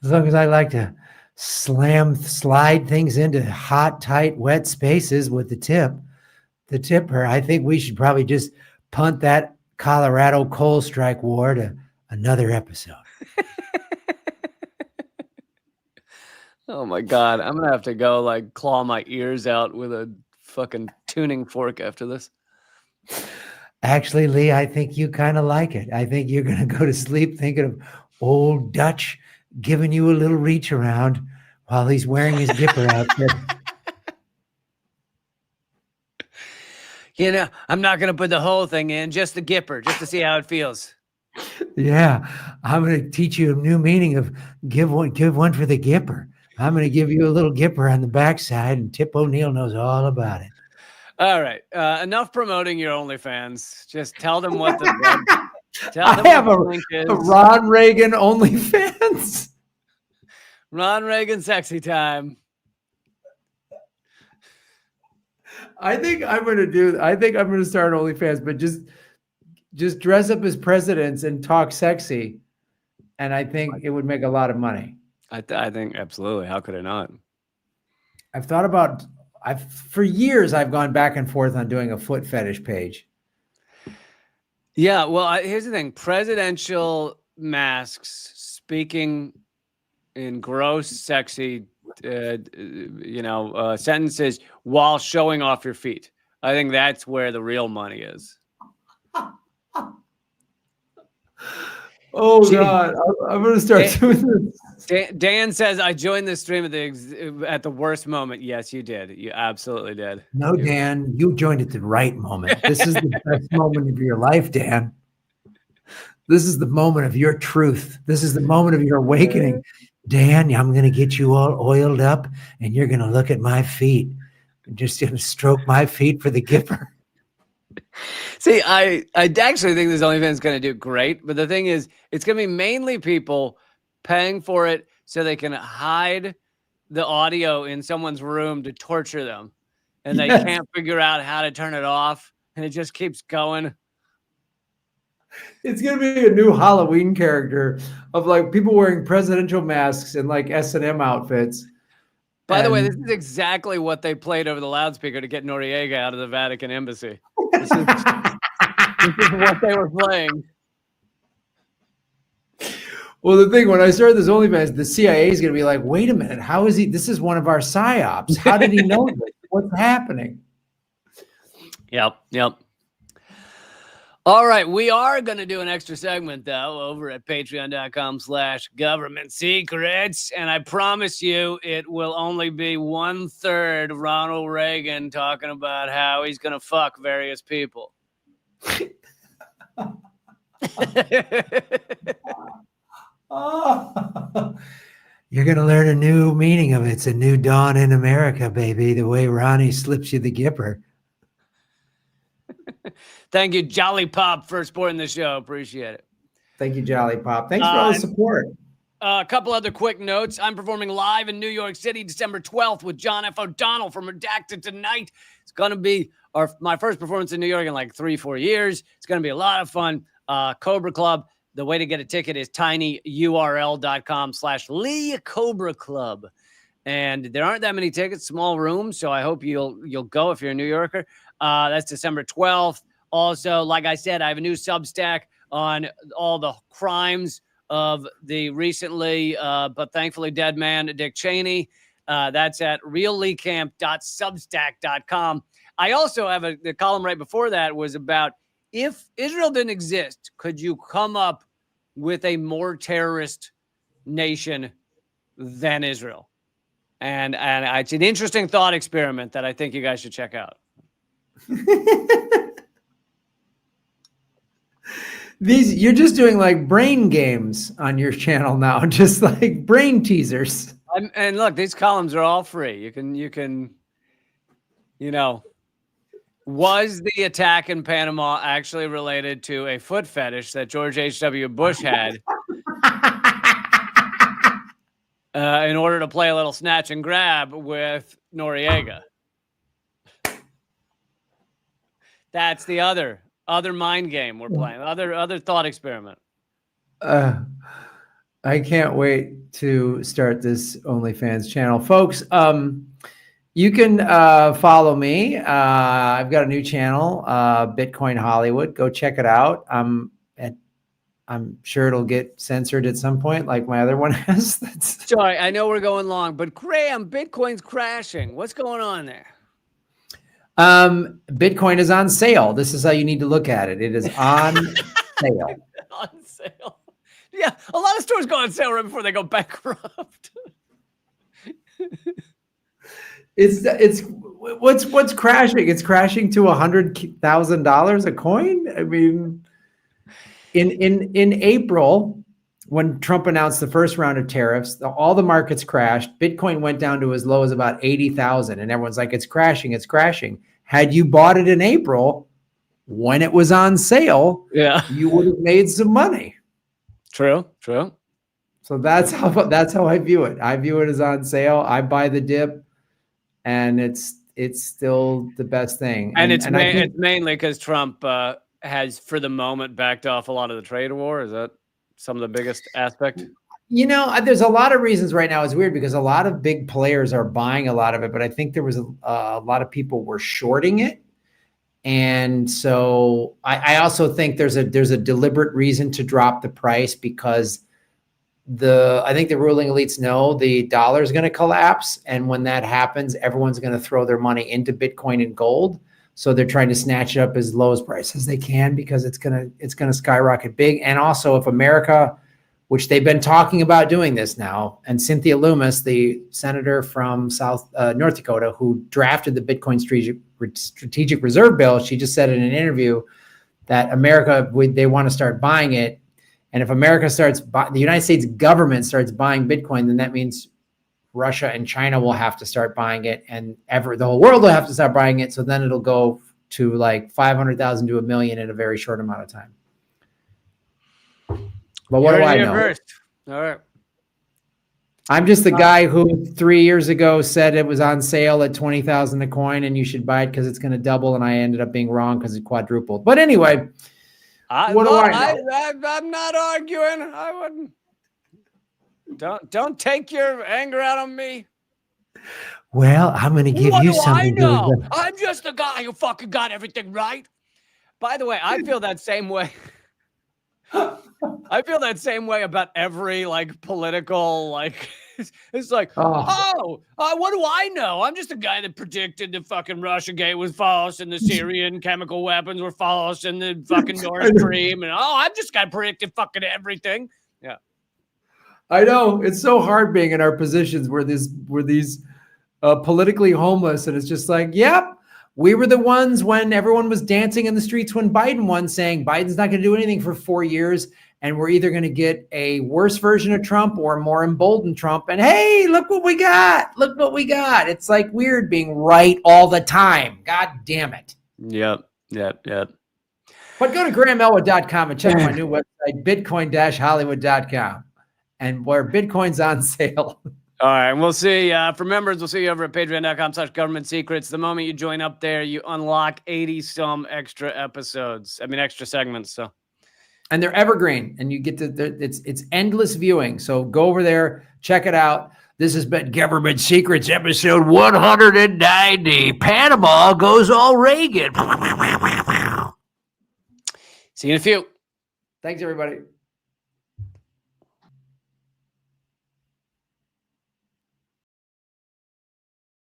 as long as I like to slide things into hot, tight, wet spaces with the tipper, I think we should probably just punt that Colorado coal strike war to another episode. Oh my God. I'm going to have to go like claw my ears out with a fucking tuning fork after this. Actually, Lee, I think you kind of like it. I think you're going to go to sleep thinking of old Dutch giving you a little reach around while he's wearing his Gipper outfit. You know, I'm not going to put the whole thing in, just the Gipper, just to see how it feels. Yeah, I'm going to teach you a new meaning of give one for the Gipper. I'm going to give you a little Gipper on the backside, and Tip O'Neill knows all about it. All right, enough promoting your OnlyFans. Just tell them what the I have a Ron Reagan OnlyFans. Ron Reagan sexy time. I think I'm going to start OnlyFans, but just dress up as presidents and talk sexy, and I think it would make a lot of money. I think absolutely. How could it not? I've thought about. For years I've gone back and forth on doing a foot fetish page. Yeah, well, here's the thing: presidential masks speaking in gross, sexy, sentences while showing off your feet. I think that's where the real money is. Oh, God, I'm going to start doing this. Dan says, I joined the stream at the worst moment. Yes, you did. You absolutely did. No, Dan, you joined at the right moment. This is the best moment of your life, Dan. This is the moment of your truth. This is the moment of your awakening. Dan, I'm going to get you all oiled up, and you're going to look at my feet. I'm just going to stroke my feet for the Gipper. See, I actually think this OnlyFans is going to do great, but the thing is, it's going to be mainly people paying for it so they can hide the audio in someone's room to torture them, and they can't figure out how to turn it off, and it just keeps going. It's going to be a new Halloween character of like people wearing presidential masks and like S&M outfits. By the way, this is exactly what they played over the loudspeaker to get Noriega out of the Vatican embassy. This is what they were playing. Well, the thing, when I started this OnlyFans, the CIA is going to be like, wait a minute, how is he? This is one of our psyops. How did he know this? What's happening? Yep. All right, we are going to do an extra segment, though, over at patreon.com/government secrets. And I promise you it will only be 1/3 Ronald Reagan talking about how he's going to fuck various people. You're going to learn a new meaning of it. It's a new dawn in America, baby. The way Ronnie slips you the Gipper. Thank you, Jolly Pop, for supporting the show. Appreciate it. Thank you, Jolly Pop. Thanks for all the support. A couple other quick notes. I'm performing live in New York City, December 12th with John F. O'Donnell from Redacted Tonight. It's going to be my first performance in New York in like 3-4 years. It's going to be a lot of fun. Cobra Club. The way to get a ticket is tinyurl.com/Lee Cobra Club. And there aren't that many tickets, small room. So I hope you'll go if you're a New Yorker. That's December 12th. Also, like I said, I have a new Substack on all the crimes of the recently, but thankfully dead man, Dick Cheney. That's at realleecamp.substack.com. I also have the column right before that was about, if Israel didn't exist, could you come up with a more terrorist nation than Israel? And it's an interesting thought experiment that I think you guys should check out. You're just doing like brain games on your channel now, just like brain teasers. And look, these columns are all free. You can, was the attack in Panama actually related to a foot fetish that George H.W. Bush had in order to play a little snatch and grab with Noriega? That's the other mind game we're playing. Other thought experiment. I can't wait to start this OnlyFans channel, folks. You can follow me. I've got a new channel, Bitcoin Hollywood. Go check it out. I'm sure it'll get censored at some point, like my other one has. Sorry, I know we're going long, but Graham, Bitcoin's crashing. What's going on there? Bitcoin is on sale. This is how you need to look at it. It is on sale. On sale. Yeah, a lot of stores go on sale right before they go bankrupt. It's what's crashing? It's crashing to $100,000 a coin. I mean, in April, when Trump announced the first round of tariffs, all the markets crashed. Bitcoin went down to as low as about 80,000, and everyone's like, "It's crashing, it's crashing." Had you bought it in April, when it was on sale, you would have made some money. True. So that's how I view it. I view it as on sale. I buy the dip, and it's still the best thing. And it's mainly because Trump has, for the moment, backed off a lot of the trade war. Is that some of the biggest aspect? There's a lot of reasons right now. It's weird because a lot of big players are buying a lot of it, but I think there was a lot of people were shorting it. And so I also think there's a deliberate reason to drop the price because I think the ruling elites know the dollar is going to collapse. And when that happens, everyone's going to throw their money into Bitcoin and gold. So they're trying to snatch it up as low as price as they can because it's going to skyrocket big. And also if America, which they've been talking about doing this now, and Cynthia Lummis, the senator from North Dakota, who drafted the Bitcoin Strategic Reserve Bill, she just said in an interview that America, they want to start buying it. And if the United States government starts buying Bitcoin, then that means Russia and China will have to start buying it, and the whole world will have to start buying it. So then it'll go to like 500,000 to 1 million in a very short amount of time. But what do I know? First. All right. I'm just the guy who 3 years ago said it was on sale at 20,000 a coin and you should buy it because it's going to double. And I ended up being wrong because it quadrupled. But anyway, what do I know? I'm not arguing. I wouldn't. Don't take your anger out on me. Well, I'm going to give you something. What do I know? I'm just the guy who fucking got everything right. By the way, I feel that same way. I feel that same way about every political it's like, what do I know? I'm just a guy that predicted the fucking Russiagate was false and the Syrian chemical weapons were false and the fucking Nord Stream and I'm just guy predicted fucking everything. Yeah. I know it's so hard being in our positions where these politically homeless, and it's just like, yep. We were the ones when everyone was dancing in the streets when Biden won, saying Biden's not going to do anything for 4 years. And we're either going to get a worse version of Trump or a more emboldened Trump. And hey, look what we got. Look what we got. It's like weird being right all the time. God damn it. Yep. But go to GrahamElwood.com and check my new website, Bitcoin-Hollywood.com, and where Bitcoin's on sale. All right, and we'll see. For members, we'll see you over at patreon.com/government secrets. The moment you join up there, you unlock 80-some extra extra segments. So, and they're evergreen, and you get it's endless viewing. So go over there, check it out. This has been Government Secrets, episode 190. Panama goes all Reagan. See you in a few. Thanks, everybody.